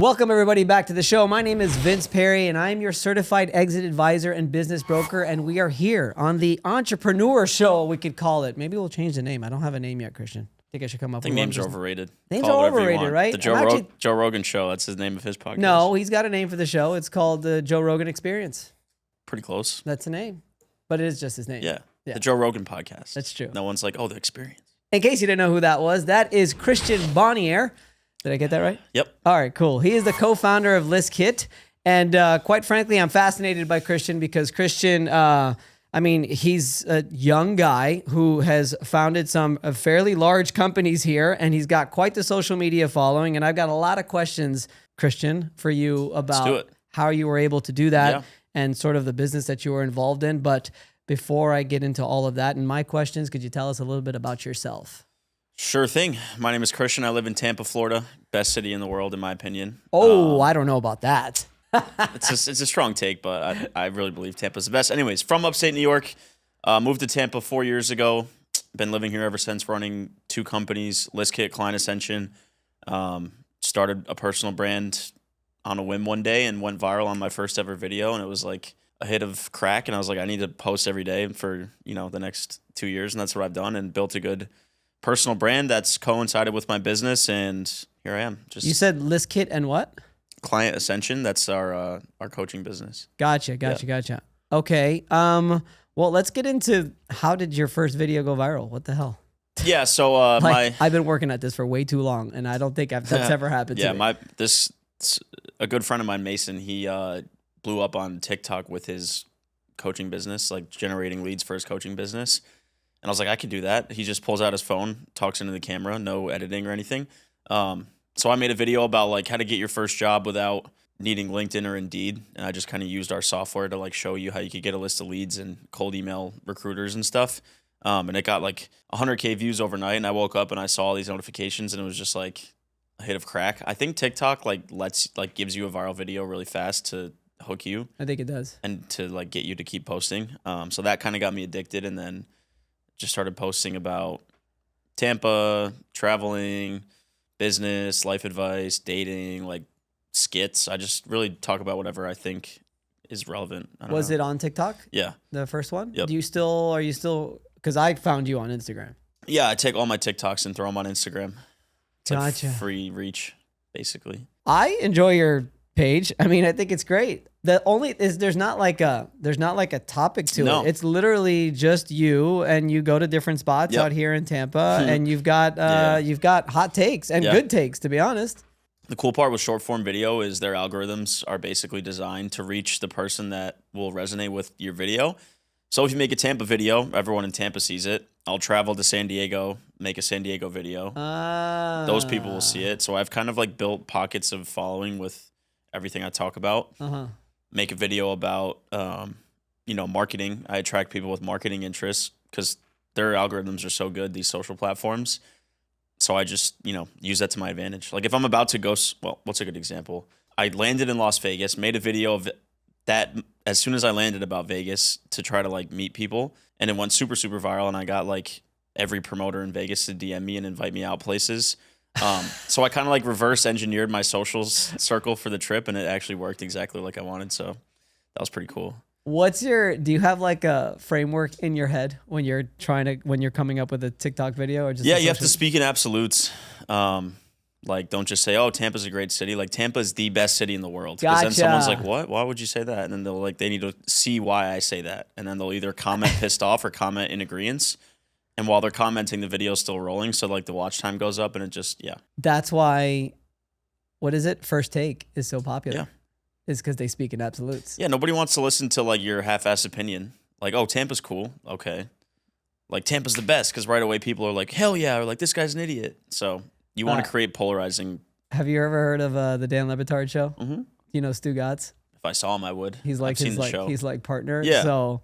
Welcome everybody back to the show. My name is Vince Perri and I'm your certified exit advisor and business broker, and we are here on the Entrepreneur Show, we could call it. Maybe we'll change the name. I don't have a name yet, Christian. I think I should come up with one. I think names are overrated. Names are overrated, right? The Joe Rogan Show, that's the name of his podcast. No, he's got a name for the show. It's called the Joe Rogan Experience. Pretty close. That's the name. But it is just his name. Yeah. The Joe Rogan podcast. That's true. No one's like, oh, the Experience. In case you didn't know who that was, that is Christian Bonnier. Did I get that right? Yep. All right, cool. He is the co-founder of ListKit. And quite frankly, I'm fascinated by Christian because Christian, he's a young guy who has founded some fairly large companies here, and he's got quite the social media following. And I've got a lot of questions, Christian, for you about how you were able to do that and sort of the business that you were involved in. But before I get into all of that and my questions, could you tell us a little bit about yourself? Sure thing. My name is Christian. I live in Tampa, Florida. Best city in the world, in my opinion. Oh, I don't know about that. It's a strong take, but I really believe Tampa's the best. Anyways, from upstate New York, moved to Tampa 4 years ago. Been living here ever since, running 2 companies, ListKit, Client Ascension. Started a personal brand on a whim one day and went viral on my first ever video, and it was like a hit of crack, and I was like, I need to post every day for the next 2 years, and that's what I've done, and built a good personal brand that's coincided with my business, and here I am. You said ListKit and what? Client Ascension. That's our coaching business. Gotcha. Okay. Well, let's get into how did your first video go viral? What the hell? Yeah. So I've been working at this for way too long, and I don't think that's ever happened to me. A good friend of mine, Mason, he blew up on TikTok with his coaching business, like generating leads for his coaching business. And I was like, I could do that. He just pulls out his phone, talks into the camera, no editing or anything. So I made a video about like how to get your first job without needing LinkedIn or Indeed. And I just kind of used our software to like show you how you could get a list of leads and cold email recruiters and stuff. And it got like 100K views overnight. And I woke up and I saw all these notifications, and it was just like a hit of crack. I think TikTok gives you a viral video really fast to hook you. I think it does. And to like get you to keep posting. So that kind of got me addicted, and then just started posting about Tampa, traveling, business, life advice, dating, like skits. I just really talk about whatever I think is relevant. Was it on TikTok? Yeah. The first one? Yep. Are you still, because I found you on Instagram. Yeah, I take all my TikToks and throw them on Instagram. It's gotcha. Like free reach, basically. I enjoy your page. I mean, I think it's great. The only is there's not like a topic to it. It's literally just you, and you go to different spots out here in Tampa, and you've got hot takes and good takes, to be honest. The cool part with short form video is their algorithms are basically designed to reach the person that will resonate with your video. So if you make a Tampa video, everyone in Tampa sees it. I'll travel to San Diego, make a San Diego video. Those people will see it. So I've kind of like built pockets of following with everything I talk about. Make a video about, marketing. I attract people with marketing interests because their algorithms are so good, these social platforms. So I just, use that to my advantage. Like if I'm about to go, what's a good example? I landed in Las Vegas, made a video of that as soon as I landed about Vegas to try to like meet people. And it went super, super viral. And I got like every promoter in Vegas to DM me and invite me out places. So I kind of like reverse engineered my socials circle for the trip, and it actually worked exactly like I wanted. So that was pretty cool. Do you have like a framework in your head when you're coming up with a TikTok video, or just? Yeah, you have to speak in absolutes. Like don't just say, oh, Tampa's a great city. Like Tampa's the best city in the world. Because then someone's like, what? Why would you say that? And then they need to see why I say that. And then they'll either comment pissed off or comment in agreeance. And while they're commenting, the video's still rolling. So like the watch time goes up, and it just, That's why, what is it? First Take is so popular. Yeah. It's because they speak in absolutes. Yeah, nobody wants to listen to like your half-ass opinion. Like, oh, Tampa's cool. Okay. Like Tampa's the best, because right away people are like, hell yeah, or like this guy's an idiot. So you want to create polarizing. Have you ever heard of the Dan Le Batard show? Mm-hmm. You know Stu Gatz? If I saw him, I would. He's like I've seen the show. He's like partner. Yeah. So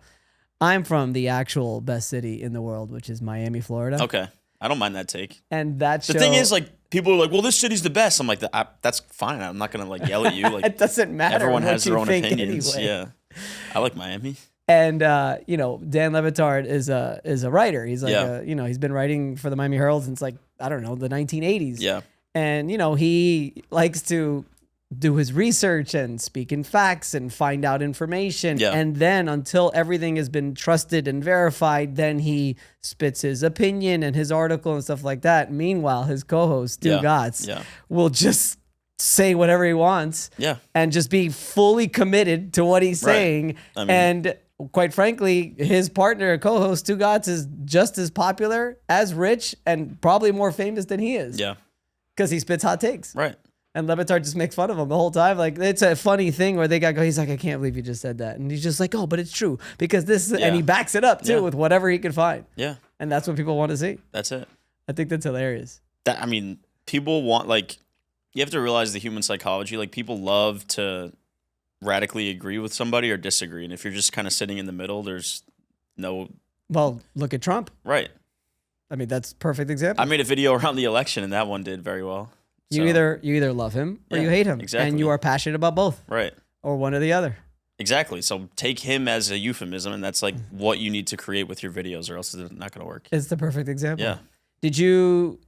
I'm from the actual best city in the world, which is Miami, Florida. Okay. I don't mind that take. And that show, the thing is, like, people are like, well, this city's the best. I'm like, that's fine. I'm not going to like yell at you. Like, it doesn't matter. Everyone has their own opinions. Anyway. Yeah. I like Miami. And Dan Le Batard is a writer. He's like he's been writing for the Miami Herald since like, I don't know, the 1980s. Yeah. And he likes to do his research and speak in facts and find out information. Yeah. And then until everything has been trusted and verified, then he spits his opinion and his article and stuff like that. Meanwhile, his co-host, Stu Gotts, will just say whatever he wants and just be fully committed to what he's saying. I mean, and quite frankly, his partner, co-host, Stu Gotts, is just as popular, as rich, and probably more famous than he is. Yeah. Because he spits hot takes. Right. And Levitard just makes fun of him the whole time. Like, it's a funny thing where they got go, he's like, I can't believe you just said that. And he's just like, oh, but it's true. Because this, and he backs it up too with whatever he can find. Yeah. And that's what people want to see. That's it. I think that's hilarious. I mean, people want, like, you have to realize the human psychology. Like, people love to radically agree with somebody or disagree. And if you're just kind of sitting in the middle, there's no. Well, look at Trump. Right. I mean, that's a perfect example. I made a video around the election and that one did very well. You either love him or you hate him. Exactly. And you are passionate about both. Right. Or one or the other. Exactly. So take him as a euphemism, and that's like what you need to create with your videos, or else it's not going to work. It's the perfect example. Yeah. Did you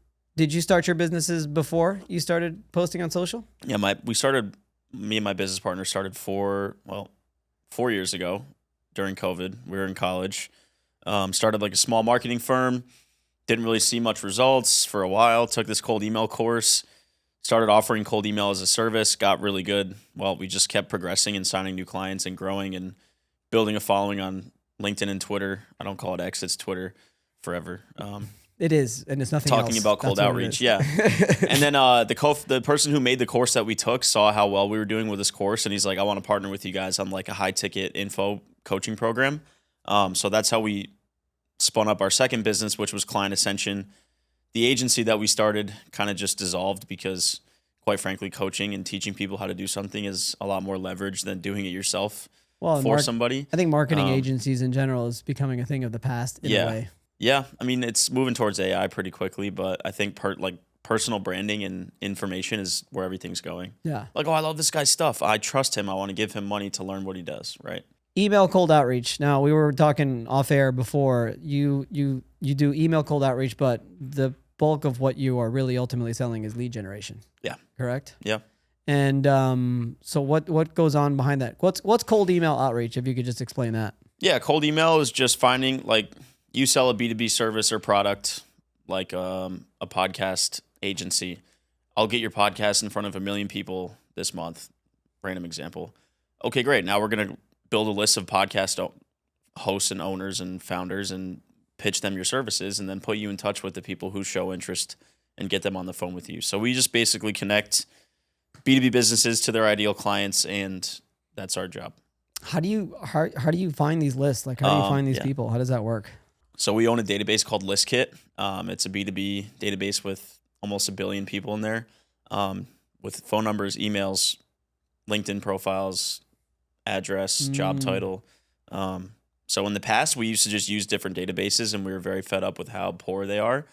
start your businesses before you started posting on social? Yeah, me and my business partner started 4 years ago during COVID. We were in college. Started like a small marketing firm. Didn't really see much results for a while. Took this cold email course. Started offering cold email as a service. Got really good. Well, we just kept progressing and signing new clients and growing and building a following on LinkedIn and Twitter. I don't call it X, it's Twitter forever. It is, and it's nothing talking else. About cold outreach, yeah. And then the person who made the course that we took saw how well we were doing with this course, and he's like, I want to partner with you guys on like a high ticket info coaching program. So that's how we spun up our second business, which was Client Ascension. The agency that we started kind of just dissolved because, quite frankly, coaching and teaching people how to do something is a lot more leverage than doing it yourself for somebody. I think marketing agencies in general is becoming a thing of the past in a way. Yeah, I mean, it's moving towards AI pretty quickly, but I think personal branding and information is where everything's going. Yeah. Like, oh, I love this guy's stuff. I trust him. I want to give him money to learn what he does, right? Email cold outreach. Now, we were talking off air before. You do email cold outreach, but the bulk of what you are really ultimately selling is lead generation. Yeah. Correct? Yeah. And so what goes on behind that? What's cold email outreach, if you could just explain that? Yeah, cold email is just finding, like, you sell a B2B service or product, like a podcast agency. I'll get your podcast in front of 1 million people this month. Random example. Okay, great. Now we're going to build a list of podcast hosts and owners and founders and pitch them your services, and then put you in touch with the people who show interest and get them on the phone with you. So we just basically connect B2B businesses to their ideal clients, and that's our job. How do you find these lists? Like, how do you find these people? How does that work? So we own a database called ListKit. It's a B2B database with almost 1 billion people in there, with phone numbers, emails, LinkedIn profiles, address, job title. So in the past, we used to just use different databases, and we were very fed up with how poor they are.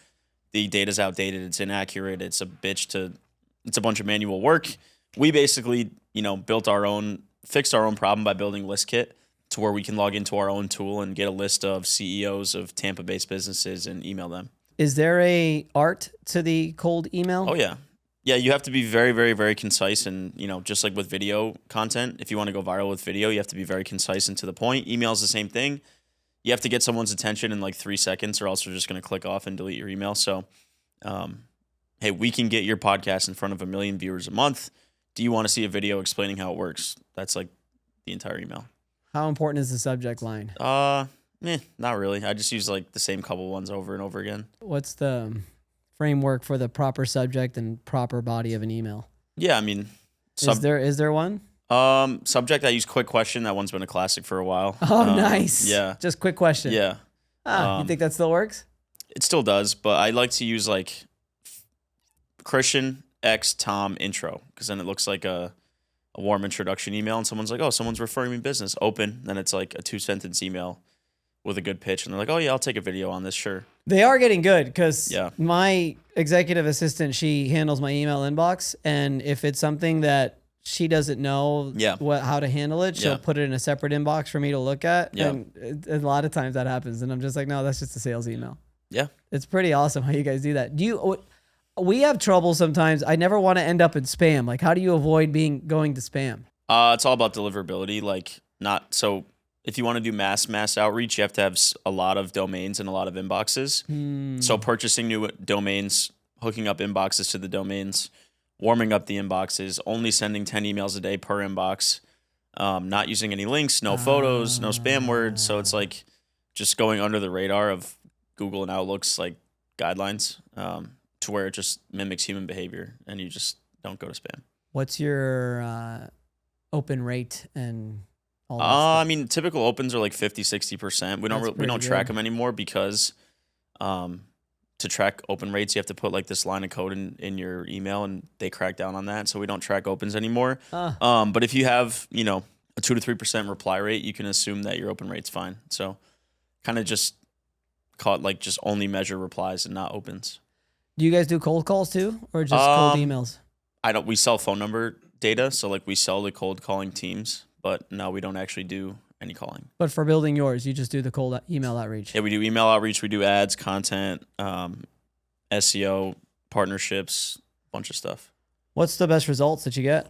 The data's outdated. It's inaccurate. It's a bunch of manual work. We basically, fixed our own problem by building ListKit to where we can log into our own tool and get a list of CEOs of Tampa-based businesses and email them. Is there a art to the cold email? Oh, yeah. Yeah, you have to be very, very, very concise. And, just like with video content, if you want to go viral with video, you have to be very concise and to the point. Email is the same thing. You have to get someone's attention in like 3 seconds, or else they're just going to click off and delete your email. So, hey, we can get your podcast in front of 1 million viewers a month. Do you want to see a video explaining how it works? That's like the entire email. How important is the subject line? Not really. I just use like the same couple ones over and over again. What's the framework for the proper subject and proper body of an email? Yeah, I mean, is there one? Subject, I use quick question. That one's been a classic for a while. Oh, nice. Yeah. Just quick question. Yeah. You think that still works? It still does, but I like to use like Christian X Tom intro, because then it looks like a warm introduction email, and someone's like, oh, someone's referring me business. Open. Then it's like a 2-sentence email with a good pitch, and they're like, oh yeah, I'll take a video on this, sure. They are getting good, because my executive assistant, she handles my email inbox, and if it's something that she doesn't know how to handle it, she'll put it in a separate inbox for me to look at. And a lot of times that happens, and I'm just like, no, that's just a sales email. Yeah. It's pretty awesome how you guys do that. We have trouble sometimes. I never want to end up in spam. Like, how do you avoid going to spam? It's all about deliverability. Like, not so. If you want to do mass outreach, you have to have a lot of domains and a lot of inboxes. So purchasing new domains, hooking up inboxes to the domains, warming up the inboxes, only sending 10 emails a day per inbox, not using any links, no photos, no spam words. So it's like just going under the radar of Google and Outlook's like guidelines to where it just mimics human behavior and you just don't go to spam. What's your open rate and all that I mean, typical opens are like 50-60%. We don't track them anymore because to track open rates, you have to put like this line of code in your email, and they crack down on that. So we don't track opens anymore. But if you have, a 2 to 3% reply rate, you can assume that your open rate's fine. So kind of just call it like just only measure replies and not opens. Do you guys do cold calls too, or just cold emails? We sell phone number data. So like we sell the cold calling teams. But no, we don't actually do any calling. But for building yours, you just do the cold email outreach. Yeah, we do email outreach. We do ads, content, SEO, partnerships, bunch of stuff. What's the best results that you get?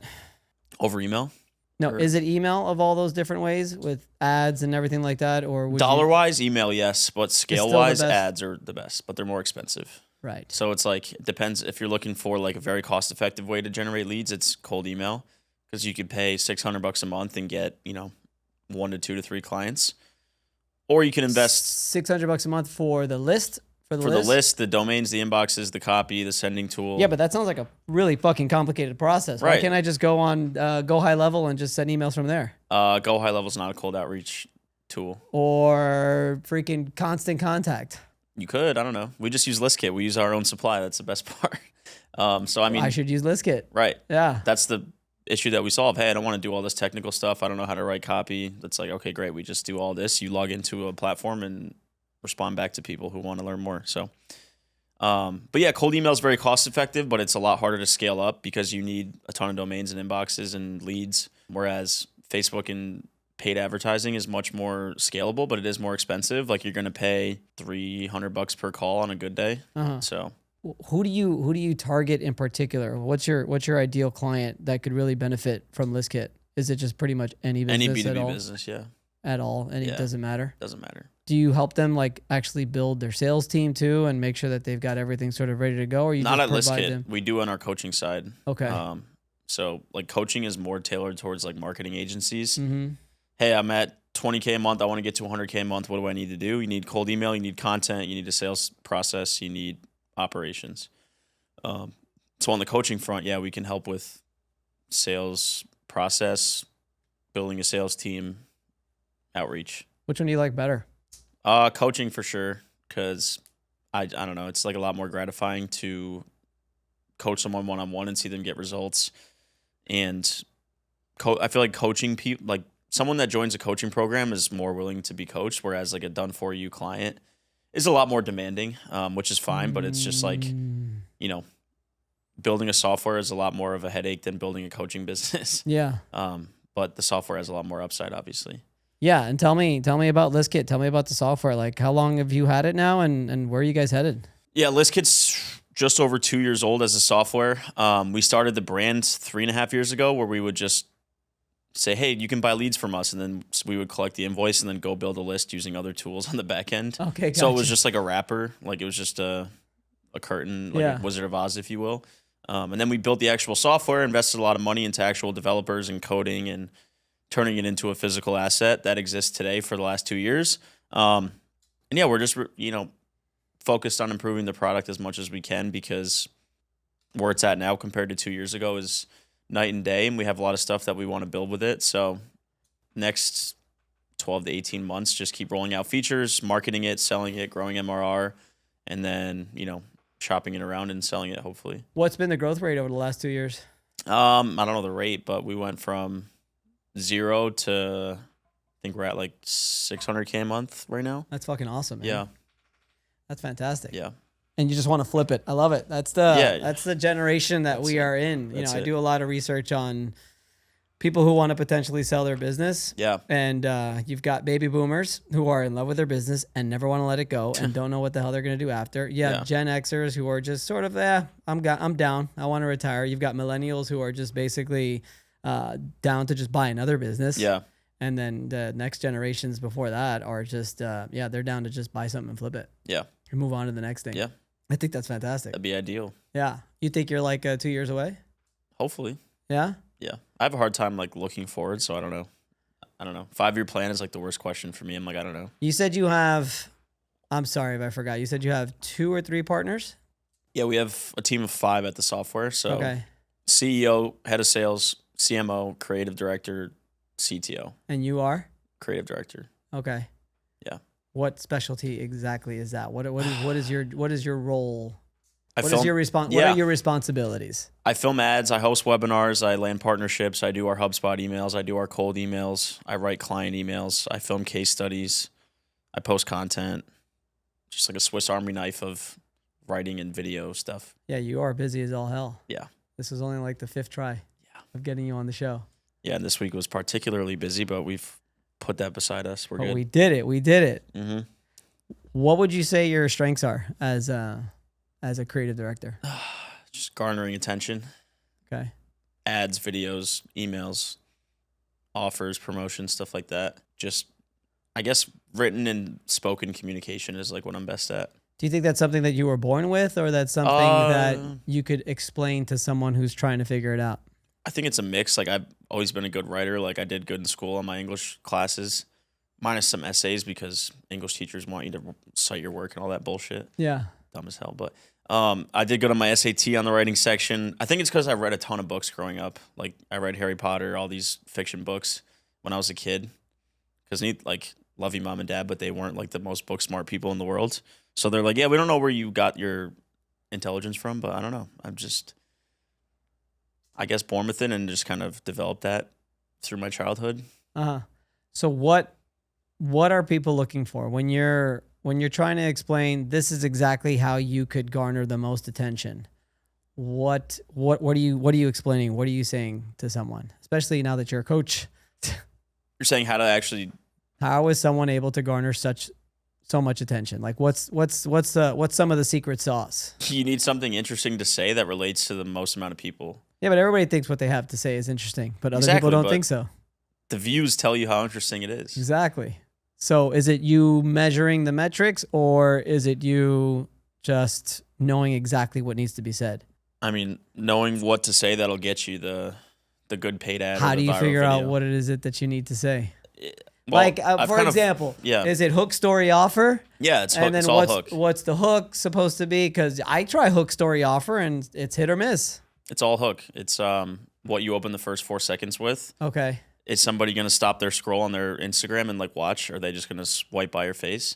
Over email? No, is it email of all those different ways with ads and everything like that? Or dollar-wise, email, yes. But scale-wise, ads are the best, but they're more expensive. Right. So it's like, it depends. If you're looking for like a very cost-effective way to generate leads, it's cold email. Because you could pay $600 a month and get, 1 to 2 to 3 clients. Or you can invest $600 a month for the list. The list, the domains, the inboxes, the copy, the sending tool. Yeah, but that sounds like a really fucking complicated process. Right. Why can't I just go on Go High Level and just send emails from there? Go High Level is not a cold outreach tool. Or freaking Constant Contact. You could. I don't know. We just use ListKit. We use our own supply. That's the best part. So I mean, I should use ListKit. Right. Yeah. That's the issue that we solve. Hey, I don't want to do all this technical stuff. I don't know how to write copy. That's like, okay, great. We just do all this. You log into a platform and respond back to people who want to learn more. So, but yeah, cold email is very cost effective, but it's a lot harder to scale up because you need a ton of domains and inboxes and leads. Whereas Facebook and paid advertising is much more scalable, but it is more expensive. Like you're going to pay $300 per call on a good day. So who do you target in particular? What's your ideal client that could really benefit from ListKit? Is it just pretty much any business? Any B2B at all? business, yeah. At all? And it doesn't matter? Doesn't matter. Do you help them like actually build their sales team too and make sure that they've got everything sort of ready to go? Or you not just at provide ListKit. them? We do on our coaching side. Okay. So like coaching is more tailored towards like marketing agencies. Mm-hmm. Hey, I'm at $20K a month. I want to get to $100K a month. What do I need to do? You need cold email. You need content. You need a sales process. You need operations. So on the coaching front, yeah, we can help with sales process, building a sales team, outreach. Which one do you like better? Coaching for sure, because I don't know, it's like a lot more gratifying to coach someone one-on-one and see them get results. And I feel like coaching people, like someone that joins a coaching program is more willing to be coached, whereas like a done-for-you client is a lot more demanding, which is fine, but it's just like, building a software is a lot more of a headache than building a coaching business. Yeah. But the software has a lot more upside, obviously. Yeah, and tell me about ListKit. Tell me about the software. Like, how long have you had it now, and where are you guys headed? Yeah, ListKit's just over 2 years old as a software. We started the brand 3.5 years ago, where we would just say, hey, you can buy leads from us, and then we would collect the invoice and then go build a list using other tools on the back end. Okay, gotcha. So it was just like a wrapper, like it was just a curtain, like a Wizard of Oz, if you will. And then we built the actual software, invested a lot of money into actual developers and coding and turning it into a physical asset that exists today for the last 2 years. And yeah, we're just, focused on improving the product as much as we can because where it's at now compared to 2 years ago is night and day. And we have a lot of stuff that we want to build with it. So next 12 to 18 months, just keep rolling out features, marketing it, selling it, growing MRR, and then, shopping it around and selling it, hopefully. What's been the growth rate over the last 2 years? I don't know the rate, but we went from 0 to I think we're at like 600K a month right now. That's fucking awesome, man. Yeah. That's fantastic. Yeah. And you just want to flip it. I love it. That's the generation that we are in. I do a lot of research on people who want to potentially sell their business. Yeah. And you've got baby boomers who are in love with their business and never want to let it go and don't know what the hell they're going to do after. You have Gen Xers who are just sort of, I'm down. I want to retire. You've got millennials who are just basically down to just buy another business. Yeah. And then the next generations before that are just, they're down to just buy something and flip it. Yeah. And move on to the next thing. Yeah. I think that's fantastic. That'd be ideal. Yeah. You think you're like 2 years away? Hopefully. Yeah? Yeah. I have a hard time like looking forward, so I don't know. 5-year plan is like the worst question for me. I'm like, I don't know. You said you have, I'm sorry if I forgot. You said you have 2 or 3 partners? Yeah, we have a team of 5 at the software. So Okay. CEO, head of sales, CMO, creative director, CTO. And you are? Creative director. Okay. Yeah. What specialty exactly is that? What is your role? What are your responsibilities? I film ads, I host webinars, I land partnerships, I do our HubSpot emails, I do our cold emails, I write client emails, I film case studies, I post content. Just like a Swiss Army knife of writing and video stuff. Yeah, you are busy as all hell. Yeah. This is only like the 5th try of getting you on the show. Yeah, and this week was particularly busy, but we've put that beside us. We're good. We did it. Mm-hmm. What would you say your strengths are as a creative director? Just garnering attention. Okay. Ads, videos, emails, offers, promotions, stuff like that. Just, I guess, written and spoken communication is like what I'm best at. Do you think that's something that you were born with, or that's something that you could explain to someone who's trying to figure it out? I think it's a mix. Like, I've always been a good writer. Like, I did good in school on my English classes, minus some essays because English teachers want you to cite your work and all that bullshit. Yeah. Dumb as hell. But I did good on my SAT on the writing section. I think it's because I read a ton of books growing up. Like, I read Harry Potter, all these fiction books when I was a kid. Because, like, love you, mom and dad, but they weren't, like, the most book smart people in the world. So they're like, yeah, we don't know where you got your intelligence from, but I don't know. I'm just, I guess, born with it and just kind of developed that through my childhood. So what are people looking for when you're trying to explain this is exactly how you could garner the most attention? What are you explaining? What are you saying to someone, especially now that you're a coach? You're saying how is someone able to garner so much attention? Like what's some of the secret sauce? You need something interesting to say that relates to the most amount of people. Yeah, but everybody thinks what they have to say is interesting, but other Exactly, people don't think so. The views tell you how interesting it is. Exactly. So is it you measuring the metrics, or is it you just knowing exactly what needs to be said? I mean, knowing what to say that'll get you the good paid ad. How do you figure out what it is that you need to say? Well, for example, is it hook, story, offer? Yeah, it's hook. And then it's all hook. What's the hook supposed to be? Because I try hook, story, offer, and it's hit or miss. It's all hook. It's what you open the first 4 seconds with. Okay. Is somebody going to stop their scroll on their Instagram and like watch? Or are they just going to swipe by your face?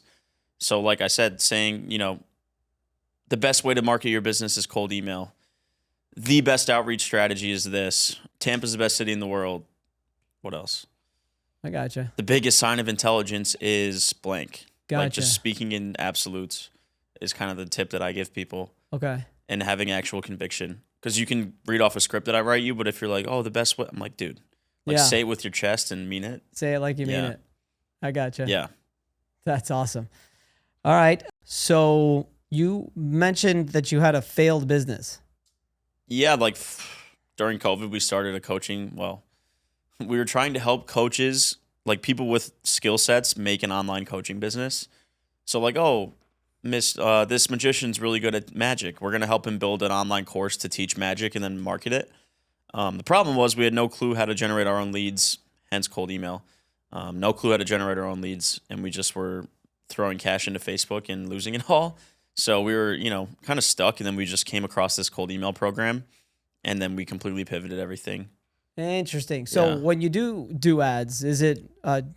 So like I said, saying, the best way to market your business is cold email. The best outreach strategy is this. Tampa's the best city in the world. What else? I gotcha. The biggest sign of intelligence is blank. Gotcha. Like just speaking in absolutes is kind of the tip that I give people. Okay. And having actual conviction. Because you can read off a script that I write you, but if you're like, oh, the best way, I'm like, dude, say it with your chest and mean it. Say it like you mean it. I gotcha. Yeah. That's awesome. All right. So you mentioned that you had a failed business. Yeah, like during COVID, we started a coaching. Well, we were trying to help coaches, like people with skill sets, make an online coaching business. So like, this magician's really good at magic. We're going to help him build an online course to teach magic and then market it. The problem was we had no clue how to generate our own leads, hence cold email. No clue how to generate our own leads, and we just were throwing cash into Facebook and losing it all. So we were, kind of stuck, and then we just came across this cold email program, and then we completely pivoted everything. Interesting. So when you do ads, is it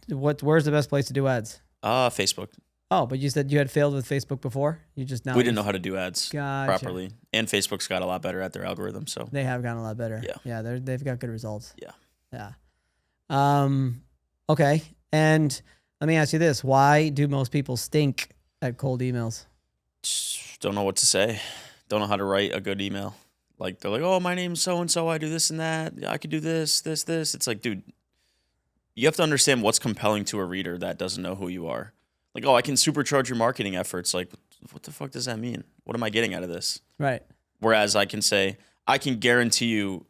where's the best place to do ads? Facebook. Oh, but you said you had failed with Facebook before? We didn't know how to do ads Gotcha. properly. And Facebook's got a lot better at their algorithm. So they have gotten a lot better. Yeah. Yeah, they've got good results. Yeah. Okay. And let me ask you this. Why do most people stink at cold emails? Just don't know what to say. Don't know how to write a good email. Like they're like, oh, my name's so and so. I do this and that. I could do this. It's like, dude, you have to understand what's compelling to a reader that doesn't know who you are. Like, oh, I can supercharge your marketing efforts. Like, what the fuck does that mean? What am I getting out of this? Right. Whereas I can say, I can guarantee you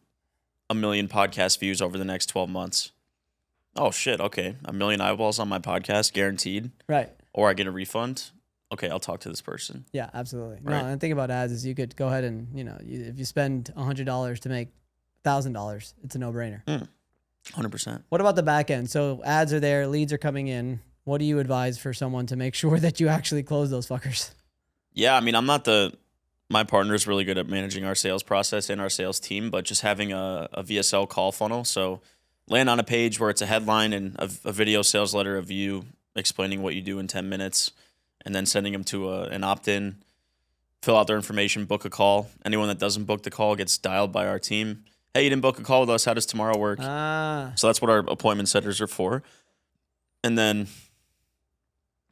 1 million podcast views over the next 12 months. Oh, shit. Okay. 1 million eyeballs on my podcast, guaranteed. Right. Or I get a refund. Okay, I'll talk to this person. Yeah, absolutely. Right. No, and the thing about ads is you could go ahead and, if you spend $100 to make $1,000, it's a no-brainer. 100%. What about the back end? So ads are there, leads are coming in. What do you advise for someone to make sure that you actually close those fuckers? Yeah, I mean, my partner's really good at managing our sales process and our sales team, but just having a VSL call funnel. So land on a page where it's a headline and a video sales letter of you explaining what you do in 10 minutes, and then sending them to an opt-in, fill out their information, book a call. Anyone that doesn't book the call gets dialed by our team. Hey, you didn't book a call with us. How does tomorrow work? So that's what our appointment setters are for. And then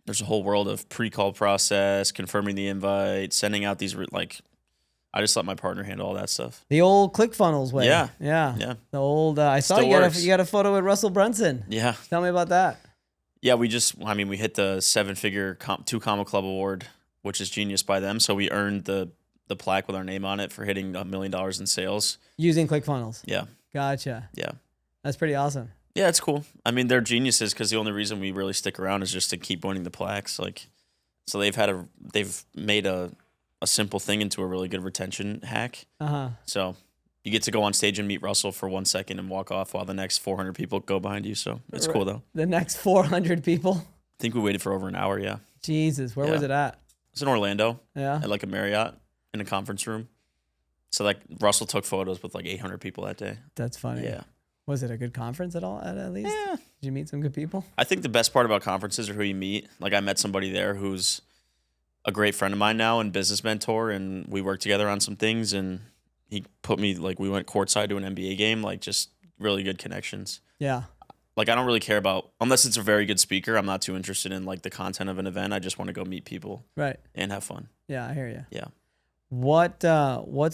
there's a whole world of pre-call process, confirming the invite, sending out these, I just let my partner handle all that stuff. The old ClickFunnels way. Yeah. The old, I saw Still you got a photo with Russell Brunson. Yeah. Tell me about that. Yeah, we hit the 7-figure 2 Comma Club award, which is genius by them. So we earned the plaque with our name on it for hitting $1 million in sales. Using ClickFunnels. Yeah. Gotcha. Yeah. That's pretty awesome. Yeah, it's cool. I mean, they're geniuses because the only reason we really stick around is just to keep winning the plaques. So they've made a simple thing into a really good retention hack. So you get to go on stage and meet Russell for 1 second and walk off while the next 400 people go behind you. So it's cool though. The next 400 people? I think we waited for over an hour. Yeah. Jesus, where was it at? It's in Orlando. Yeah. At a Marriott in a conference room. So Russell took photos with 800 people that day. That's funny. Yeah. Was it a good conference at least? Yeah. Did you meet some good people? I think the best part about conferences are who you meet. I met somebody there who's a great friend of mine now and business mentor, and we worked together on some things, and he put me, we went courtside to an NBA game, just really good connections. Yeah. I don't really care about, unless it's a very good speaker, I'm not too interested in the content of an event. I just want to go meet people. Right. And have fun. Yeah, I hear you. Yeah. What's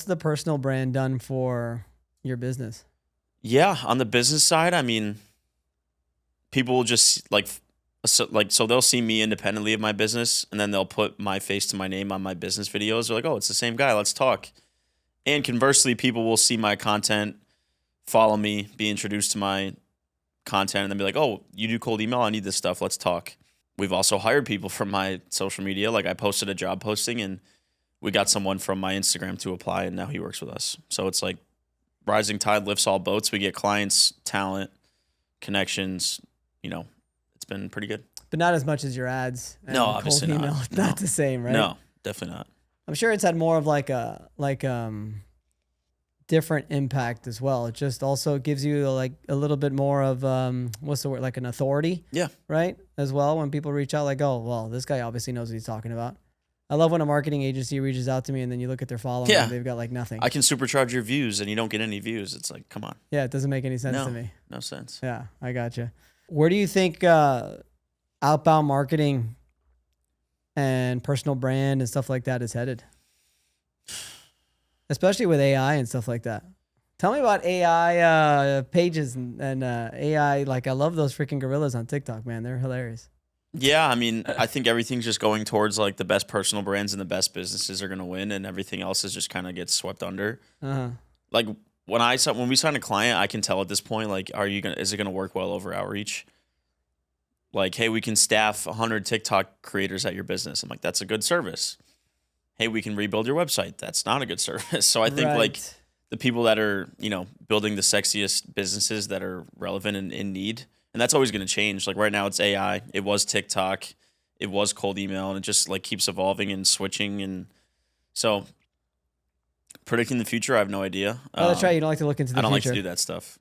the personal brand done for your business? Yeah, on the business side, I mean, people will just so they'll see me independently of my business, and then they'll put my face to my name on my business videos. They're like, oh, it's the same guy. Let's talk. And conversely, people will see my content, follow me, be introduced to my content, and then be like, oh, you do cold email? I need this stuff. Let's talk. We've also hired people from my social media. I posted a job posting, and we got someone from my Instagram to apply, and now he works with us. So it's rising tide lifts all boats. We get clients, talent, connections. It's been pretty good. But not as much as your ads. And no, obviously cold email. not. Not the same, right? No, definitely not. I'm sure it's had more of different impact as well. It just also gives you a little bit more of what's the word, an authority. Yeah. Right. As well, when people reach out, oh, well, this guy obviously knows what he's talking about. I love when a marketing agency reaches out to me and then you look at their following and they've got nothing. I can supercharge your views and you don't get any views. It's come on. Yeah, it doesn't make any sense to me. No sense. Yeah, I gotcha. Where do you think outbound marketing and personal brand and stuff like that is headed? Especially with AI and stuff like that. Tell me about AI pages and AI. I love those freaking gorillas on TikTok, man. They're hilarious. Yeah, I mean, I think everything's just going towards the best personal brands and the best businesses are going to win, and everything else is just kind of gets swept under. When we sign a client, I can tell at this point, is it going to work well over outreach? Hey, we can staff 100 TikTok creators at your business. I'm like, that's a good service. Hey, we can rebuild your website. That's not a good service. So I think the people that are, building the sexiest businesses that are relevant and in need, and that's always going to change. Right now it's AI. It was TikTok. It was cold email, and it just keeps evolving and switching. And so predicting the future, I have no idea. Oh, that's right. You don't like to look into the future. I don't like to do that stuff.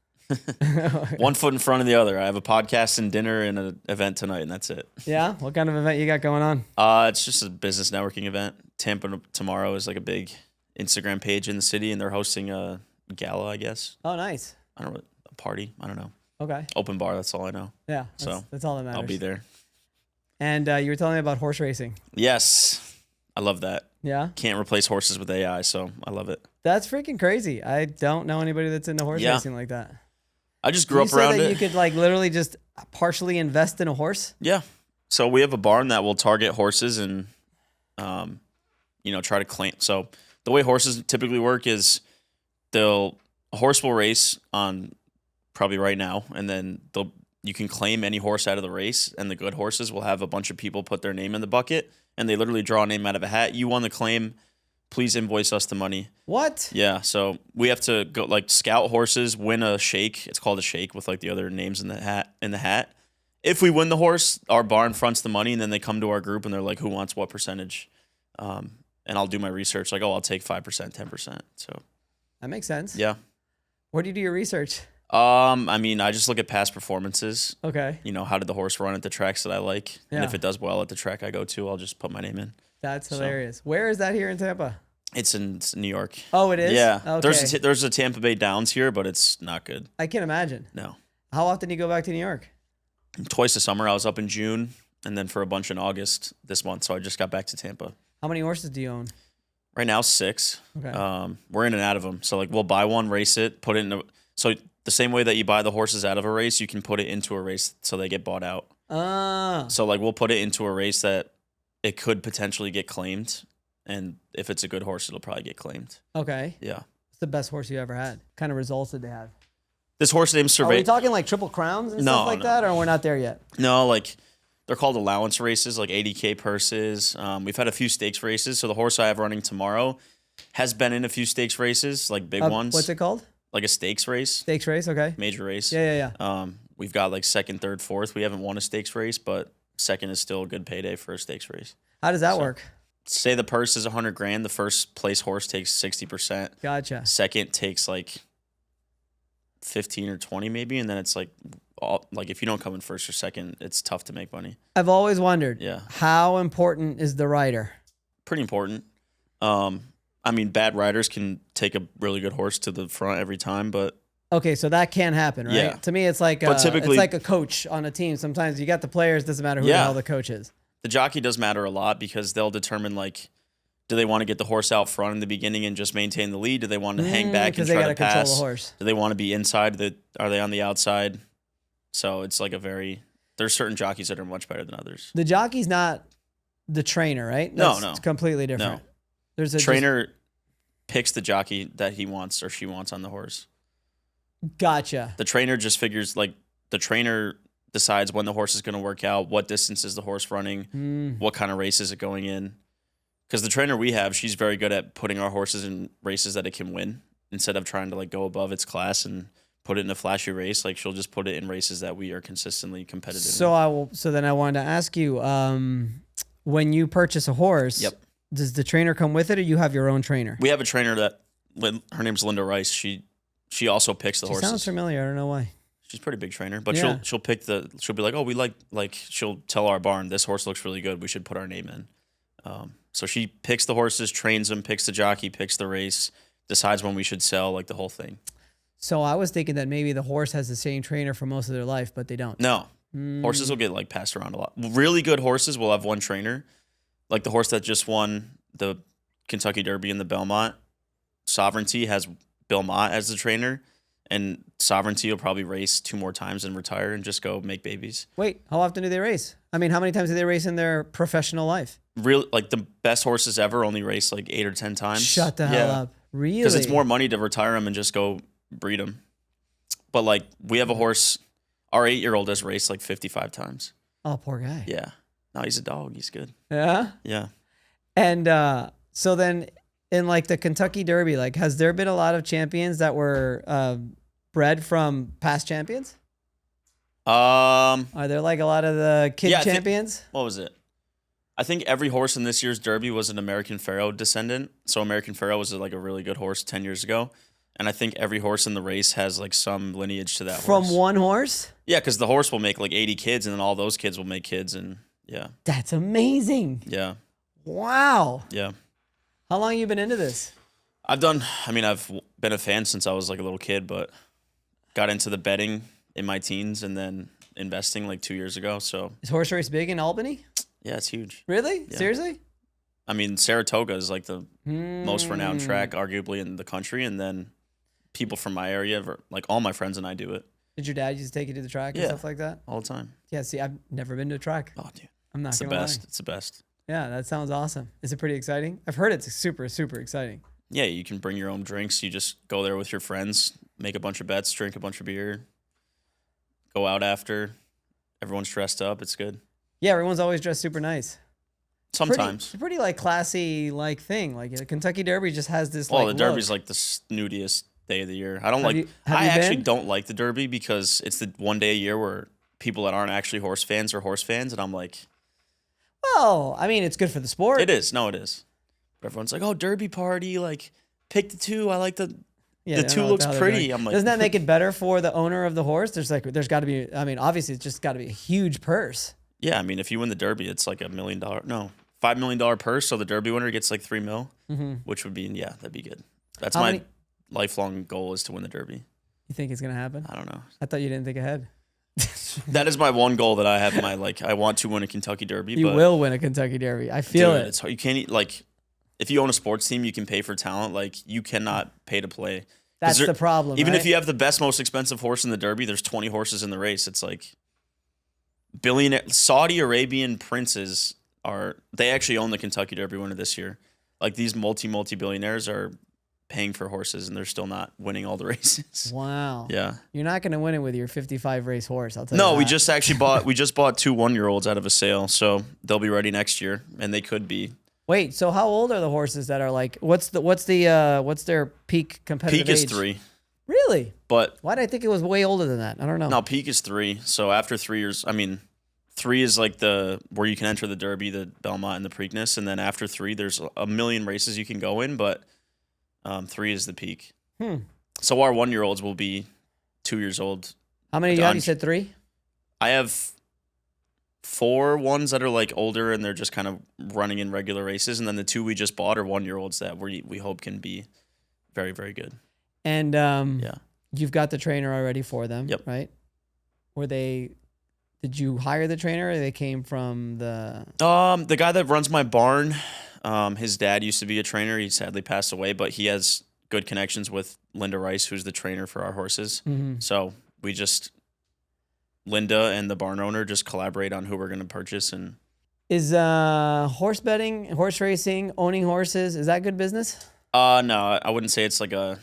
One foot in front of the other. I have a podcast and dinner and an event tonight, and that's it. Yeah? What kind of event you got going on? It's just a business networking event. Tampa tomorrow is a big Instagram page in the city, and they're hosting a gala, I guess. Oh, nice. I don't know, a party. I don't know. Okay. Open bar, that's all I know. Yeah, that's all that matters. I'll be there. And you were telling me about horse racing. Yes. I love that. Yeah. Can't replace horses with AI, so I love it. That's freaking crazy. I don't know anybody that's into horse Yeah. racing like that. I just grew up around that it. You could like literally just partially invest in a horse? Yeah. So we have a barn that will target horses and, try to claim. So the way horses typically work is a horse will race on probably right now, and then you can claim any horse out of the race, and the good horses will have a bunch of people put their name in the bucket, and they literally draw a name out of a hat. You won the claim. Please invoice us the money. What? Yeah, so we have to go like scout horses, win a shake. It's called a shake with like the other names in the hat. If we win the horse, our barn fronts the money, and then they come to our group and they're like, "Who wants what percentage?" And I'll do my research. Like, I'll take 5%, 10%. So that makes sense. yeah. Where do you do your research? I just look at past performances. Okay. How did the horse run at the tracks that I like? Yeah. And if it does well at the track I go to, I'll just put my name in. That's hilarious. Where is that here in Tampa? It's in New York. Oh, it is? Yeah. Okay. There's a Tampa Bay Downs here, but it's not good. I can imagine. No. How often do you go back to New York? Twice a summer. I was up in June and then for a bunch in August this month. So I just got back to Tampa. How many horses do you own? Right now, 6. Okay. We're in and out of them. So like we'll buy one, race it, put it in so the same way that you buy the horses out of a race, you can put it into a race so they get bought out. So like we'll put it into a race that it could potentially get claimed. And if it's a good horse, it'll probably get claimed. Okay. Yeah. What's the best horse you ever had? What kind of results did they have? This horse named Are we talking like Triple Crowns and stuff like that, or we're not there yet? No, like they're called allowance races, like 80K purses. We've had a few stakes races. So the horse I have running tomorrow has been in a few stakes races, like big ones. What's it called? Like a stakes race. Stakes race, okay. Major race. Yeah. We've got like 2nd, 3rd, 4th. We haven't won a stakes race, but 2nd is still a good payday for a stakes race. How does that work? Say the purse is $100,000. The first place horse takes 60%. Gotcha. 2nd takes like 15 or 20 maybe, and then it's like if you don't come in 1st or 2nd, it's tough to make money. I've always wondered. Yeah. How important is the rider? Pretty important. Bad riders can take a really good horse to the front every time, but okay, so that can happen, right? Yeah. To me, it's like it's like a coach on a team. Sometimes you got the players, doesn't matter who the hell the coach is. The jockey does matter a lot because they'll determine like, do they want to get the horse out front in the beginning and just maintain the lead? Do they want to hang back and try to pass? Control the horse. Do they want to be inside? Are they on the outside? So it's like there's certain jockeys that are much better than others. The jockey's not the trainer, right? No. It's completely different. No. There's a trainer picks the jockey that he wants or she wants on the horse. Gotcha. The trainer just figures like the trainer decides when the horse is going to work out, what distance is the horse running, what kind of race is it going in. Because the trainer we have, she's very good at putting our horses in races that it can win instead of trying to like go above its class and put it in a flashy race. Like she'll just put it in races that we are consistently competitive in. So then I wanted to ask you, when you purchase a horse, Yep. Does the trainer come with it, or you have your own trainer? We have a trainer her name's Linda Rice. She also picks the horses. Sounds familiar. I don't know why. She's a pretty big trainer, but Yeah. she'll be like, oh, we like she'll tell our barn, this horse looks really good, we should put our name in. So she picks the horses, trains them, picks the jockey, picks the race, decides when we should sell, like the whole thing. So I was thinking that maybe the horse has the same trainer for most of their life, but they don't. No, horses will get like passed around a lot. Really good horses will have one trainer, like the horse that just won the Kentucky Derby in the Belmont. Sovereignty has Bill Mott as the trainer. And Sovereignty will probably race 2 more times and retire and just go make babies. Wait, how often do they race? I mean, how many times do they race in their professional life? Really, like the best horses ever only race like 8 or 10 times. Shut the hell up. Really? Because it's more money to retire them and just go breed them. But like we have a horse, our 8-year-old has raced like 55 times. Oh, poor guy. Yeah. No, he's a dog. He's good. Yeah? Yeah. And so then in like the Kentucky Derby, like has there been a lot of champions that were bred from past champions? Are there like a lot of the kid champions? What was it? I think every horse in this year's Derby was an American Pharoah descendant. So American Pharoah was like a really good horse 10 years ago. And I think every horse in the race has like some lineage to that horse. From one horse? Yeah, because the horse will make like 80 kids and then all those kids will make kids and yeah. That's amazing. Yeah. Wow. Yeah. How long have you been into this? I've been a fan since I was like a little kid, but got into the betting in my teens and then investing like 2 years ago. So is horse race big in Albany? Yeah, it's huge. Really? Yeah. Seriously? I mean, Saratoga is like the most renowned track, arguably, in the country. And then people from my area, like all my friends and I do it. Did your dad used to take you to the track and stuff like that? All the time. Yeah, see, I've never been to a track. Oh, dude. I'm not It's the gonna best. lie. It's the best. Yeah, that sounds awesome. Is it pretty exciting? I've heard it's super, super exciting. Yeah, you can bring your own drinks. You just go there with your friends, make a bunch of bets, drink a bunch of beer, go out after. Everyone's dressed up. It's good. Yeah, everyone's always dressed super nice. Sometimes. It's a pretty like classy like thing. Like the Kentucky Derby just has this. Well, like, the Derby's look. like the snootiest day of the year. I don't Have like. you- have I you actually been? don't like the Derby because it's the one day a year where people that aren't actually horse fans are horse fans, and I'm like, Well, I mean, it's good for the sport. it is. No, it is. But everyone's like, oh, Derby party, like pick the two. I like the Yeah, the I don't two know what looks the hell they're pretty. doing. I'm like, Doesn't that make it better for the owner of the horse? There's got to be. I mean, obviously, it's just got to be a huge purse. yeah. I mean, if you win the Derby, it's like $1 million. No, $5 million purse. So the Derby winner gets like $3 million, which would be that'd be good. That's How my many- lifelong goal is to win the Derby. You think it's gonna happen? I don't know. I thought you didn't think ahead. That is my one goal that I have. I want to win a Kentucky Derby. You but will win a Kentucky Derby. I feel dude, it. it's hard. You can't like if you own a sports team, you can pay for talent. Like you cannot pay to play. That's the problem. Even right? if you have the best, most expensive horse in the Derby, there's 20 horses in the race. It's like billionaire Saudi Arabian princes they actually own the Kentucky Derby winner this year. Like these multi-billionaires are paying for horses and they're still not winning all the races. Wow. Yeah. You're not gonna win it with your 55 race horse. I'll tell you. No, we that. just actually bought 2 1-year-olds out of a sale, so they'll be ready next year, and they could be. Wait. So how old are the horses that are like? What's their peak competitive Peak is age? 3, Really? but Why did I think it was way older than that? I don't know. no, peak is 3. So after 3 years, I mean, 3 is like where you can enter the Derby, the Belmont, and the Preakness, and then after 3, there's a million races you can go in, but 3 is the peak. So our 1-year-olds will be 2 years old. How many do you have? You said 3? I have 4 ones that are like older and they're just kind of running in regular races, and then the 2 we just bought are 1-year-olds that we hope can be very, very good. And Yeah. you've got the trainer already for them. Yep. Right? Did you hire the trainer or they came from the The guy that runs my barn, his dad used to be a trainer. He sadly passed away, but he has good connections with Linda Rice, who's the trainer for our horses. So we just Linda and the barn owner just collaborate on who we're going to purchase. And Is horse betting, horse racing, owning horses, is that good business? no, I wouldn't say it's like a.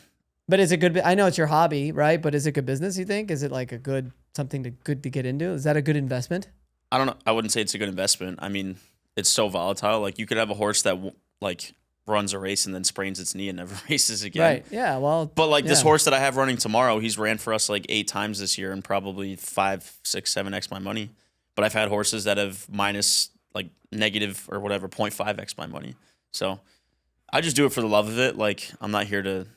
But is it good? I know it's your hobby, right? But is it good business, you think? Is it like a good good to get into? Is that a good investment? I don't know. I wouldn't say it's a good investment. I mean, it's so volatile. Like you could have a horse that like runs a race and then sprains its knee and never races again. Right. Yeah. Well. But like this yeah. horse that I have running tomorrow, he's ran for us like 8 times this year and probably 5, 6, 7x my money. But I've had horses that have minus like negative or whatever 0.5x my money. So I just do it for the love of it. Like I'm not here to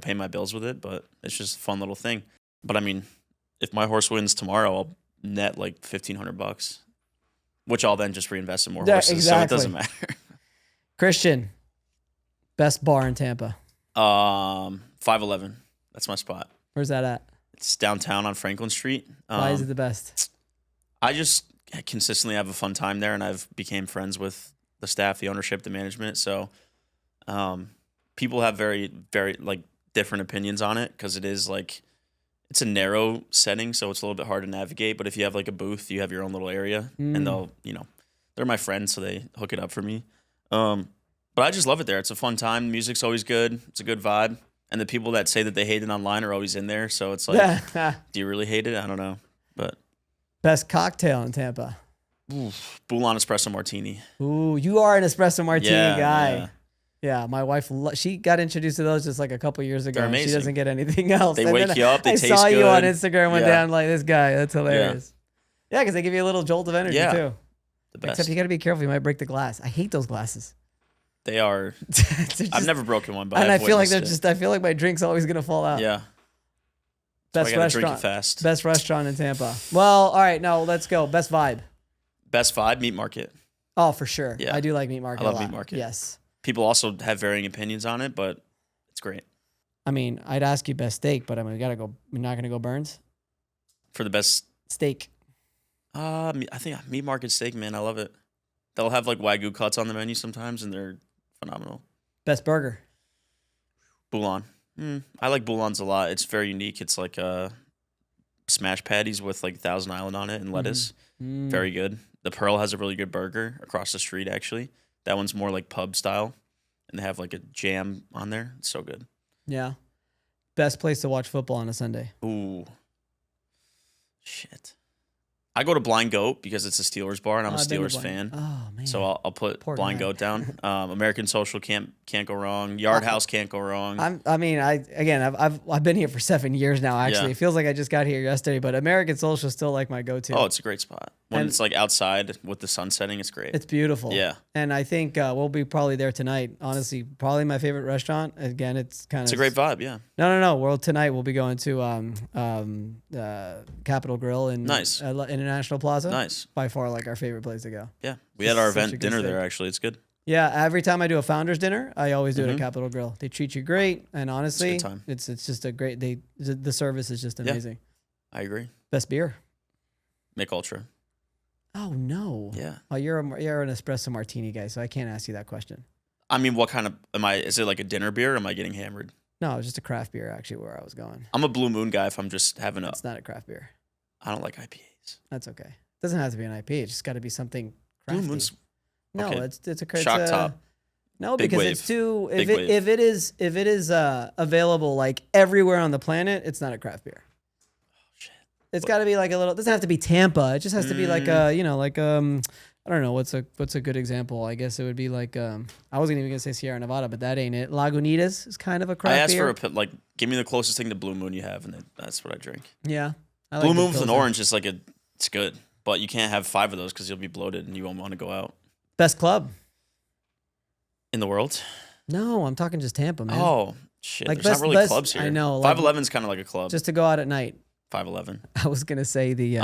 pay my bills with it, but it's just a fun little thing. But I mean, if my horse wins tomorrow, I'll net like $1,500, which I'll then just reinvest in more horses. Exactly. So it doesn't matter. Christian, best bar in Tampa. 511. That's my spot. Where's that at? It's downtown on Franklin Street. Why is it the best? I just consistently have a fun time there, and I've became friends with the staff, the ownership, the management. So people have very, very like different opinions on it because it is like it's a narrow setting, so it's a little bit hard to navigate. But if you have like a booth, you have your own little area, and they're my friends, so they hook it up for me. But I just love it there. It's a fun time. Music's always good. It's a good vibe. And the people that say that they hate it online are always in there. So it's like, do you really hate it? I don't know. But best cocktail in Tampa. Boulon Espresso Martini. Ooh, you are an espresso martini guy. Yeah. Yeah, my wife, she got introduced to those just like a couple years ago. They're amazing. She doesn't get anything else. They And wake then you up. They I taste saw you on good. Instagram, went Yeah. down like this guy. That's hilarious. Yeah, because they give you a little jolt of energy Yeah. too. The best. Except you got to be careful. You might break the glass. I hate those glasses. They are. They're I've just- never broken one, but and I've I feel like witnessed I feel like my drink's always gonna fall out. it. Yeah. Best I gotta drink restaurant. it fast. Best restaurant in Tampa. Well, all right, now let's go. Best vibe. Best vibe, Meat Market. Oh, for sure. Yeah. I do like Meat Market. I love a lot. Meat Market. Yes. People also have varying opinions on it, but it's great. I mean, I'd ask you best steak, but we gotta go. We're not gonna go Burns. For the best Steak. I think Meat Market steak, man. I love it. they'll have like Wagyu cuts on the menu sometimes, and they're phenomenal. Best burger. Bouillon. I like bouillons a lot. It's very unique. It's like smash patties with like Thousand Island on it and lettuce. Very good. The Pearl has a really good burger across the street, actually. That one's more like pub style, and they have like a jam on there. It's so good. Yeah. Best place to watch football on a Sunday. Ooh. Shit. I go to Blind Goat because it's a Steelers bar, and I'm a Steelers fan. Oh, man. So I'll put Poor Blind guy. Goat down. American Social can't go wrong. Yard House can't go wrong. I've been here for 7 years now, actually. Yeah. It feels like I just got here yesterday, but American Social is still like my go-to. Oh, it's a great spot. When And- it's like outside with the sun setting, it's great. It's beautiful. Yeah. And I think we'll be probably there tonight. Honestly, probably my favorite restaurant. Again, it's kind of... It's a great vibe, yeah. No. Well, tonight we'll be going to Capitol Grill in Nice. International Plaza. Nice. By far, like our favorite place to go. Yeah. We had our Such a event good dinner steak. there, actually. It's good. Yeah, every time I do a founders dinner, I always do it at Capitol Grill. They treat you great, and honestly, It's a good time. it's just a great. The service is just amazing. I agree. Best beer. Mick Ultra. Oh no. Yeah. Oh, you're an espresso martini guy, so I can't ask you that question. I mean, what kind of is it like a dinner beer or am I getting hammered? No, it was just a craft beer. Actually, where I was going. I'm a Blue Moon guy if I'm just having It's not a craft beer. I don't like IPAs. That's okay. It doesn't have to be an IPA. It's just got to be something crafty. Blue Moon's No, okay. it's a Shock top. No, Big because wave. it's too. Big wave. If it is available like everywhere on the planet, it's not a craft beer. Shit. It's got to be like a little. It doesn't have to be Tampa. It just has to be like a I don't know what's a good example. I guess it would be like I wasn't even gonna say Sierra Nevada, but that ain't it. Lagunitas is kind of a craft I asked beer. for give me the closest thing to Blue Moon you have, and that's what I drink. Yeah, I Blue like Moon the with an Pilsner. orange is it's good, but you can't have 5 of those because you'll be bloated and you won't want to go out. Best club? In the world? No, I'm talking just Tampa, man. Oh shit! Like There's not really best- clubs here. I know, like- 511's kind of like a club. Just to go out at night. 511. I was gonna say the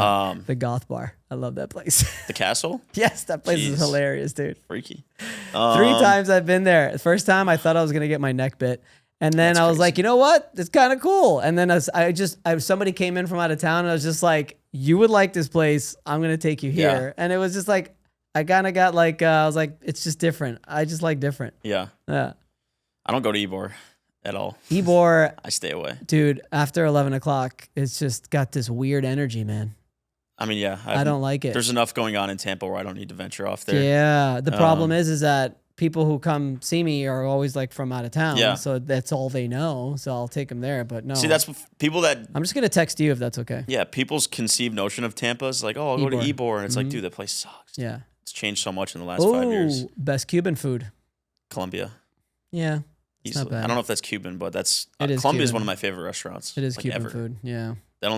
goth bar. I love that place. The Castle? Yes, that place is Jeez. hilarious, dude. Freaky. 3 times I've been there. The first time I thought I was gonna get my neck bit, and then That's I was crazy. like, you know what? It's kind of cool. And then somebody came in from out of town, and I was just like, you would like this place. I'm gonna take you here. And it was just like I kind of got like I was like, it's just different. I just like different. Yeah. Yeah. I don't go to Ybor at all. Ybor, I stay away. dude. After 11 o'clock, it's just got this weird energy, man. I mean, yeah. I don't like it. There's enough going on in Tampa where I don't need to venture off there. Yeah. The problem is that people who come see me are always like from out of town. Yeah. So that's all they know. So I'll take them there. But no. See, that's what people that, I'm just gonna text you if that's okay. yeah, people's conceived notion of Tampa is like, oh, I'll go to Ybor. Ybor. And it's like, dude, that place sucks. Yeah. It's changed so much in the last 5 years. Oh, best Cuban food. Colombia. Yeah. It's not Easily. bad. I don't know if that's Cuban, but that's It is Colombia is Cuban. one of my favorite restaurants. It is like, Cuban ever. food. Yeah.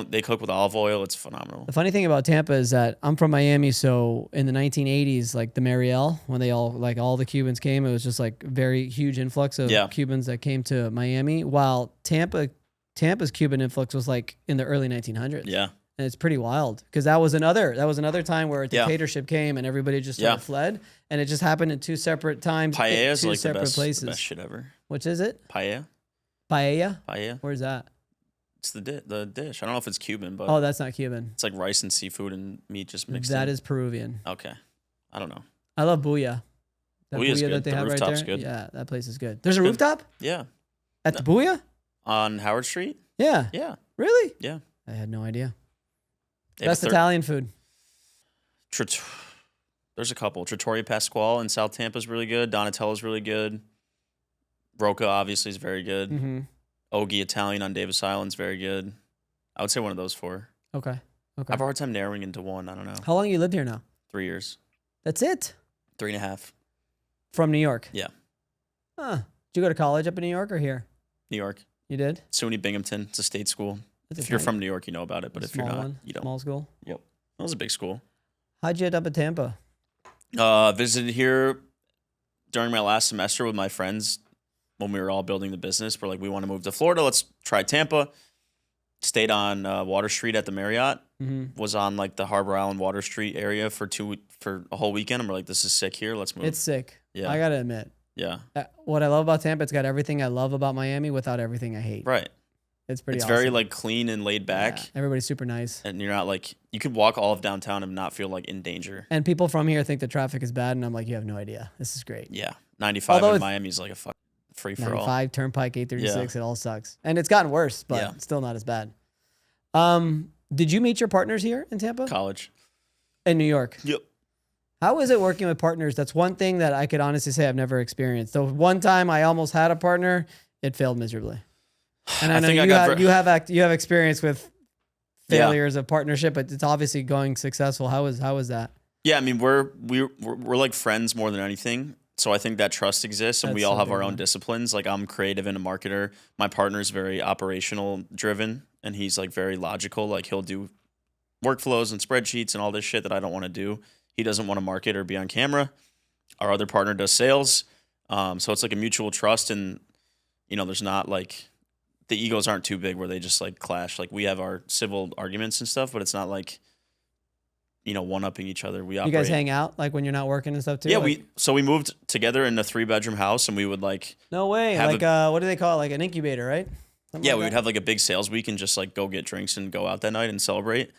They cook with olive oil. It's phenomenal. The funny thing about Tampa is that I'm from Miami, so in the 1980s, like the Mariel, when they all the Cubans came, it was just like very huge influx of Yeah. Cubans that came to Miami. While Tampa's Cuban influx was like in the early 1900s. Yeah. And it's pretty wild because that was another time where a Yeah. dictatorship came and everybody just sort of fled, and it just happened in 2 separate times. Paella is two like the separate best, places. the best shit ever. Which is it? Paella? Paella? Paella? Where's that? It's the dish. I don't know if it's Cuban, but Oh, that's not Cuban. it's like rice and seafood and meat just mixed That in. is Peruvian. Okay. I don't know. I love Booyah. That Booyah's Booyah good. that they The have right rooftop's there. good. Yeah, that place is good. There's a Good. rooftop Yeah. at the Booyah? On Howard Street? Yeah. Yeah. Really? Yeah. I had no idea. They have Best a Italian food. There's a couple. Trattoria Pasquale in South Tampa is really good. Donatello's really good. Roca obviously is very good. Mm-hmm. Ogie Italian on Davis Island is very good. I would say one of those 4. Okay. I Okay. have a hard time narrowing into one. I don't know. How long you lived here now? 3 years. That's it? 3.5. From New York? Yeah. Huh. Did you go to college up in New York or here? New York. You did? SUNY Binghamton. It's a state school. That's a If you're tiny- from New York, you know about it. But a if you're small not, one? you don't. Small school? Yep. That was a big school. How'd you end up at Tampa? Visited here during my last semester with my friends when we were all building the business. We're like, we want to move to Florida. Let's try Tampa. Stayed on Water Street at the Marriott. Mm-hmm. Was on like the Harbor Island Water Street area for a whole weekend. And we're like, this is sick here. Let's move. It's sick. Yeah. I gotta admit. Yeah. What I love about Tampa, it's got everything I love about Miami without everything I hate. Right. It's pretty It's awesome. very like clean and laid back. Yeah, everybody's super nice. And you're not like, you could walk all of downtown and not feel like in danger. And people from here think the traffic is bad, and I'm like, you have no idea. This is great. Yeah. 95 Although in it's Miami is like a fucking free for all. 95, Turnpike, 836, Yeah. it all sucks. And it's gotten worse, but Yeah. still not as bad. Did you meet your partners here in Tampa? College. In New York? Yep. How is it working with partners? That's one thing that I could honestly say I've never experienced. The one time I almost had a partner, it failed miserably. And I know think you have experience with failures of partnership, but it's obviously going successful. How was that? Yeah, I mean, we're like friends more than anything. So I think that trust exists, and That's we all so have big, our own man. disciplines. Like I'm creative and a marketer. My partner's very operational driven, and he's like very logical. Like he'll do workflows and spreadsheets and all this shit that I don't want to do. He doesn't want to market or be on camera. Our other partner does sales. So it's like a mutual trust, and there's not like the egos aren't too big where they just like clash. Like we have our civil arguments and stuff, but it's not like one-upping each other. We You operate. guys hang out like when you're not working and stuff too? Yeah, Like, we moved together in a 3-bedroom house, and we would like no way. have Like what do they call it? Like an incubator, right? Something we like would that? have like a big sales week and just like go get drinks and go out that night and celebrate.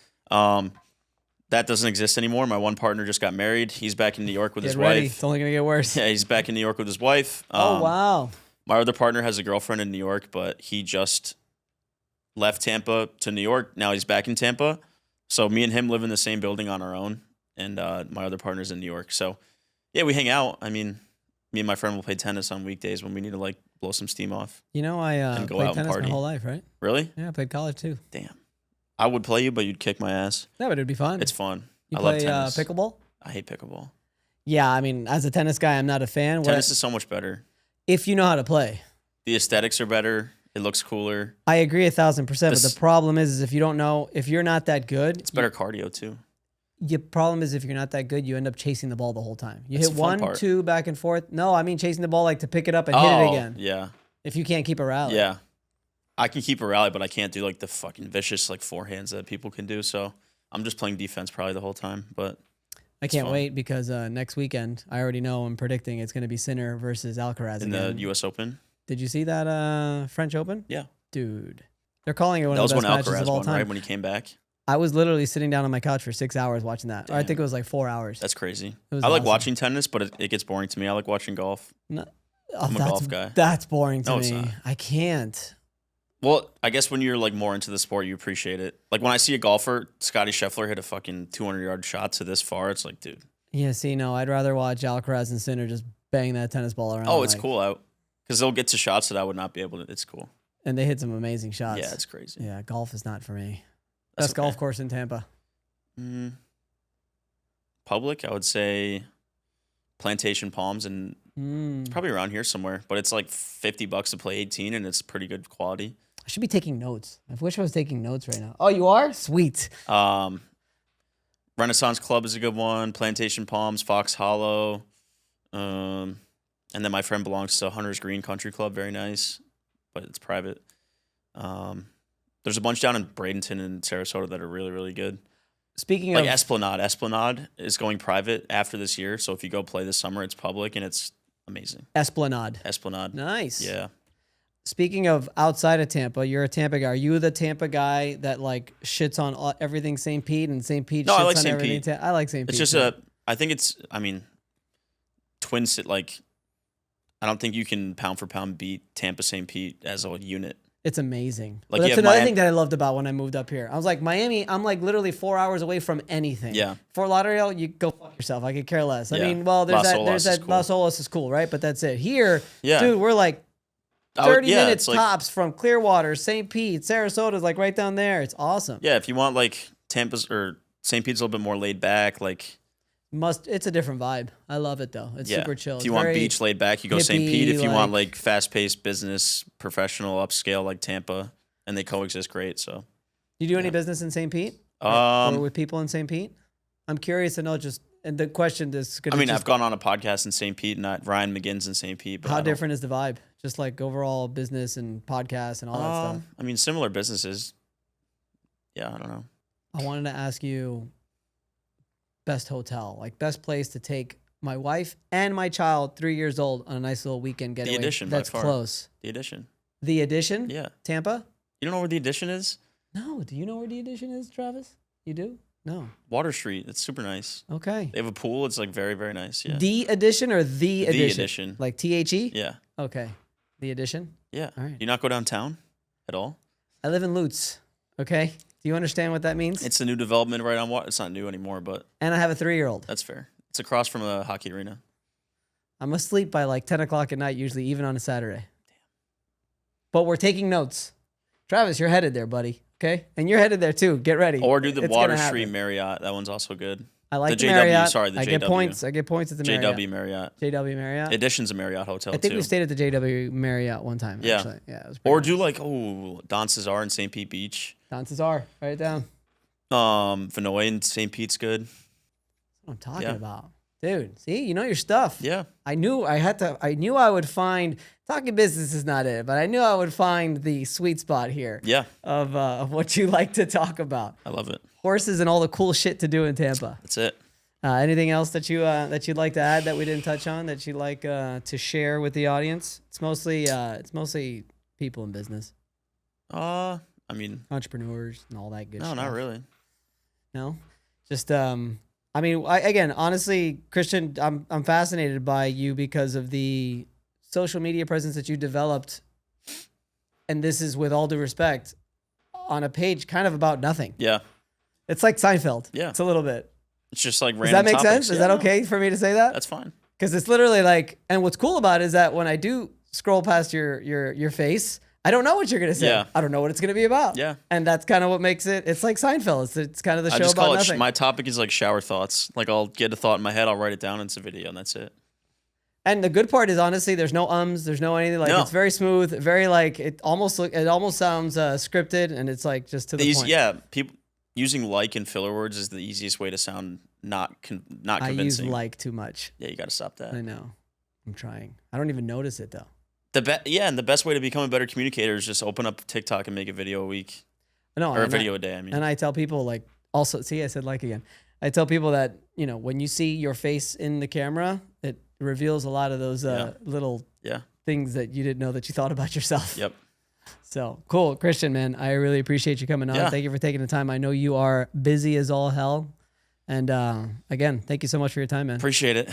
That doesn't exist anymore. My one partner just got married. He's back in New York with Get his ready. wife. It's only gonna get worse. Yeah, he's back in New York with his wife. Oh wow. My other partner has a girlfriend in New York, but he just left Tampa to New York. Now he's back in Tampa. So me and him live in the same building on our own, and my other partner's in New York. So yeah, we hang out. I mean, me and my friend will play tennis on weekdays when we need to like blow some steam off. You know, I And go played out and tennis my party. whole life, right? Really? Yeah, I played college too. Damn. I would play you, but you'd kick my ass. Yeah, but it'd be fun. It's fun. You I play love tennis. pickleball? I hate pickleball. Yeah, I mean, as a tennis guy, I'm not a fan. Tennis is so much better. If you know how to play. The aesthetics are better. It looks cooler. I agree 1,000%. But This- the problem is if you don't know, if you're not that good, It's better cardio too. The problem is if you're not that good, you end up chasing the ball the whole time. You That's hit the fun 1, part. 2 back and forth. No, I mean chasing the ball like to pick it up and hit it again. Yeah. If you can't keep a rally. Yeah. I can keep a rally, but I can't do like the fucking vicious like forehands that people can do. So I'm just playing defense probably the whole time. But I can't fun. wait because next weekend, I already know I'm predicting it's going to be Sinner versus Alcaraz in again. the U.S. Open, Did you see that French Open? yeah, Dude. They're calling it one that of was the when best matches Alcaraz of all won, time. right? When he came back. I was literally sitting down on my couch for 6 hours watching that. Or I Damn. think it was like 4 hours. That's crazy. It was I like awesome. watching tennis, but it gets boring to me. I like watching golf. No, I'm a golf guy. That's boring to No, it's me. not. I can't. Well, I guess when you're like more into the sport, you appreciate it. Like when I see a golfer, Scotty Scheffler hit a fucking 200-yard shot to this far. It's like, dude. Yeah, see, no, I'd rather watch Alcaraz and Sinner just bang that tennis ball around. Oh, it's like- cool. Because they'll get to shots that I would not be able to. It's cool. And they hit some amazing shots. Yeah, it's crazy. Yeah, golf is not for me. That's Best okay. golf course in Tampa. Public, I would say Plantation Palms, and it's probably around here somewhere. But it's like $50 to play 18, and it's pretty good quality. I should be taking notes. I wish I was taking notes right now. Oh, you are? Sweet. Renaissance Club is a good one. Plantation Palms, Fox Hollow, and then my friend belongs to Hunter's Green Country Club. Very nice, but it's private. There's a bunch down in Bradenton and Sarasota that are really, really good. Speaking Like of Esplanade. Esplanade is going private after this year. So if you go play this summer, it's public and it's amazing. Esplanade. Esplanade. Nice. Yeah. Speaking of outside of Tampa, you're a Tampa guy. Are you the Tampa guy that like shits on everything St. Pete and St. Pete No, shits I like on St. everything? Pete. I like St. Pete. It's just too. Twin City, like, I don't think you can pound for pound beat Tampa St. Pete as a unit. It's amazing. Like, But you that's have another Miami- thing that I loved about when I moved up here. I was like, Miami, I'm like literally 4 hours away from anything. Yeah. Fort Lauderdale, you go fuck yourself. I could care less. I Yeah. mean, well, there's Las that. Olas There's is that. cool. Las Olas is cool, right? But that's it. Here, Yeah. dude, we're like I would- 30 yeah, minutes it's like- tops from Clearwater, St. Pete, Sarasota's like right down there. It's awesome. Yeah, if you want like Tampa's or St. Pete's a little bit more laid back, like It's a different vibe. I love it though. It's yeah. super chill. If It's you want very beach laid back, you go St. Pete. If hippie, you want like fast paced business, professional, upscale like Tampa, and they coexist great. So You do any yeah. business in St. Pete? Or um with people in St. Pete? I'm curious to know just, and the question is going I to mean, I've gone on a podcast in St. Pete, not Ryan McGinn's in St. Pete, but how I don't- different is the vibe? Just like overall business and podcasts and all that stuff. I mean, similar businesses. Yeah, I don't know. I wanted to ask you best hotel, like best place to take my wife and my child, 3 years old, on a nice little weekend getaway. Edition, by That's far. close. The Edition. The Edition? Yeah. Tampa? You don't know where the Edition is? No. Do you know where the Edition is, Travis? You do? No. Water Street. It's super nice. Okay. They have a pool. It's like very, very nice. Yeah. The Edition or the Edition? The Edition. Like THE? Yeah. Okay. The Edition? Yeah. All right. Do you not go downtown at all? I live in Lutz. Okay. Do you understand what that means? It's a new development right on Water. It's not new anymore, but And I have a 3-year-old. that's fair. It's across from a hockey arena. I'm asleep by like 10 o'clock at night, usually, even on a Saturday. Damn. But we're taking notes. Travis, you're headed there, buddy. Okay? And you're headed there too. Get ready. Or do the It's Water gonna Street happen. Marriott. That one's also good. I like the the JW, Marriott. sorry, the I get JW. points. I get points at the Marriott. JW Marriott. JW Marriott. Edition's a Marriott hotel I think too. we stayed at the JW Marriott one time. Yeah. Actually. Yeah. It was pretty Or nice. do like Don Cesar in St. Pete Beach. Dances are. Write it down. Vinoy in St. Pete's good. That's what I'm talking Yeah. about. Dude, see, you know your stuff. Yeah. I knew I would find, talking business is not it, but I knew I would find the sweet spot here Yeah. of what you like to talk about. I love it. Horses and all the cool shit to do in Tampa. That's it. Anything else that you'd like to add that we didn't touch on that you'd like to share with the audience? It's mostly people in business, I mean, entrepreneurs, and all that good no, stuff. not really. No, just I mean, again, honestly, Christian, I'm fascinated by you because of the social media presence that you developed, and this is with all due respect, on a page kind of about nothing. Yeah. It's like Seinfeld. Yeah. It's a little bit. It's just like Does random that make topics. sense? Is that okay for me to say that? That's fine. Because it's literally like, and what's cool about it is that when I do scroll past your face, I don't know what you're gonna say. Yeah. I don't know what it's gonna be about. Yeah. And that's kind of what makes it. It's like Seinfeld. It's kind of the I show just about call it, nothing. my topic is like shower thoughts. Like I'll get a thought in my head, I'll write it down, and it's a video, and that's it. And the good part is honestly, there's no there's no anything. Like No. it's very smooth, very like it almost sounds scripted, and it's like just to the point. Yeah, people using like and filler words is the easiest way to sound not I use convincing. like too much. Yeah, you got to stop that. I know. I'm trying. I don't even notice it though. And the best way to become a better communicator is just open up TikTok and make a video a week No, or a and video a day. I mean, And I tell people like also see I said like again. I tell people that, you know, when you see your face in the camera, it reveals a lot of those little yeah. things that you didn't know that you thought about yourself. Yep. So cool. Christian, man, I really appreciate you coming on. Yeah. Thank you for taking the time. I know you are busy as all hell. And again, thank you so much for your time, man. Appreciate it.